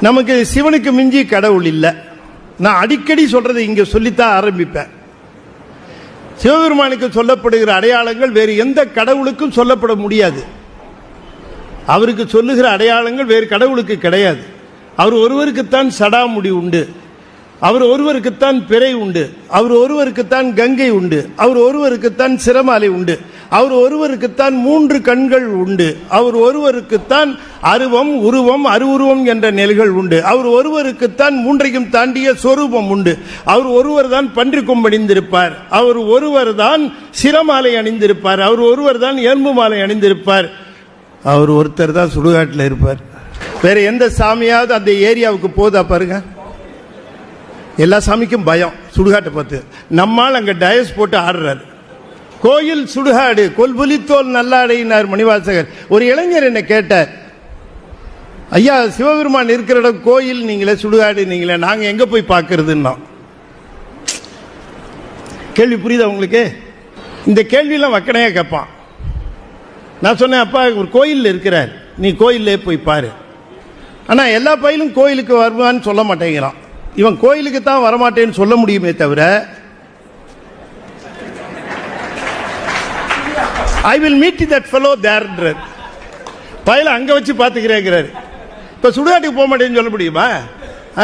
நமக்கு சிவனுக்கு மிஞ்சி கடவுள் இல்லை. நான் அடிக்கடி சொல்றதை இங்க சொல்லித்தான் ஆரம்பிப்பேன். சிவபெருமானுக்கு சொல்லப்படுகிற அடையாளங்கள் வேறு எந்த கடவுளுக்கும் சொல்லப்பட முடியாது. அவருக்கு சொல்லுகிற அடையாளங்கள் வேறு கடவுளுக்கு கிடையாது. அவர் ஒருவருக்குத்தான் சடாமுடி உண்டு, அவர் ஒருவருக்குத்தான் பிறை உண்டு, அவர் ஒருவருக்குத்தான் கங்கை உண்டு, அவர் ஒருவருக்குத்தான் சிரமாலை உண்டு, அவர் ஒருவருக்குத்தான் 3 கண்கள் உண்டு, அவர் ஒருவருக்குத்தான் அருவம் உருவம் அருவுருவம் என்ற நிலைகள் உண்டு, அவர் ஒருவருக்குத்தான் 3ஐயும் தாண்டிய சொரூபம் உண்டு, அவர் ஒருவர் தான் பன்றி கொம்பணிந்திருப்பார், அவர் ஒருவர் தான் சிரமாலை அணிந்திருப்பார், அவர் ஒருவர் தான் எலும்பு மாலை அணிந்திருப்பார், அவர் ஒருத்தர் தான் சுடுகாட்டில் இருப்பார். வேற எந்த சாமியாவது அந்த ஏரியாவுக்கு போதா பாருங்க. எல்லா சாமிக்கும் பயம் சுடுகாட்டை பார்த்து. நம்மால் அங்க டயஸ் போட்டு ஆடுறாரு. கோயில் சுடுகாடு கொல்புலித்தோல் நல்லாடையினார் மணிவாசகர். ஒரு இளைஞர் என்ன கேட்டார், ஐயா சிவபெருமான் இருக்கிற இடம் கோயில் நீங்களே சுடுகாடு நீங்களே, நாங்க எங்க போய் பார்க்கறதுன்னா. கேள்வி புரியுதா உங்களுக்கு? இந்த கேள்வியெல்லாம் வக்கனையா கேட்பான். நான் சொன்னேன், அப்பா ஒரு கோயில் இருக்கிறார், நீ கோயிலே போய் பாரு. ஆனா எல்லா பயிலும் கோயிலுக்கு வருவான்னு சொல்ல மாட்டேங்கிறான். இவன் கோயிலுக்கு தான் வரமாட்டேன்னு சொல்ல முடியுமே தவிர I will meet that fellow there பயில அங்க வச்சு பாத்துக்கிறேங்கிறாரு. இப்ப சுடுகாட்டுக்கு போக மாட்டேன்னு சொல்ல முடியுமா?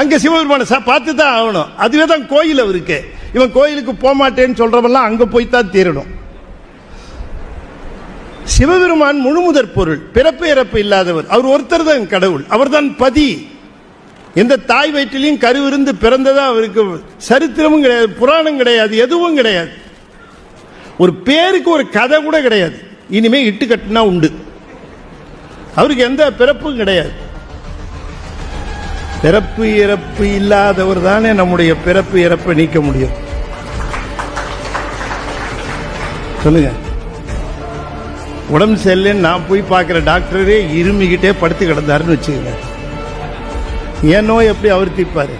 அங்க சிவபெருமான பார்த்து தான் ஆகணும். அதுவே தான் கோயில் அவருக்கு. இவன் கோயிலுக்கு போக மாட்டேன்னு சொல்றவெல்லாம் அங்க போய் தான் தீரணும். சிவபெருமான் முழுமுதற் பொருள், பிறப்பு இறப்பு இல்லாதவர். அவர் ஒருத்தர் தான் கடவுள். அவர் தான் பதி. எந்த தாய் வயிற்றிலையும் கருவிருந்து பிறந்ததா அவருக்கு சரித்திரமும் கிடையாது, புராணம் கிடையாது, எதுவும் கிடையாது. ஒரு பேருக்கு ஒரு கதை கூட கிடையாது. இனிமே இட்டு கட்டினா உண்டு. அவருக்கு எந்த பிறப்பும் கிடையாது. பிறப்பு இறப்பு இல்லாதவர் தானே நம்முடைய பிறப்பு இறப்பை நீக்க முடியும். சொல்லுங்க. உடம்பு சரியில்லைன்னு நான் போய் பார்க்கிற டாக்டரே இருமிக்கிட்டே படுத்து கிடந்தாருன்னு வச்சுக்கோங்க. என் நோய் எப்படி அவர் தீர்ப்பாரு?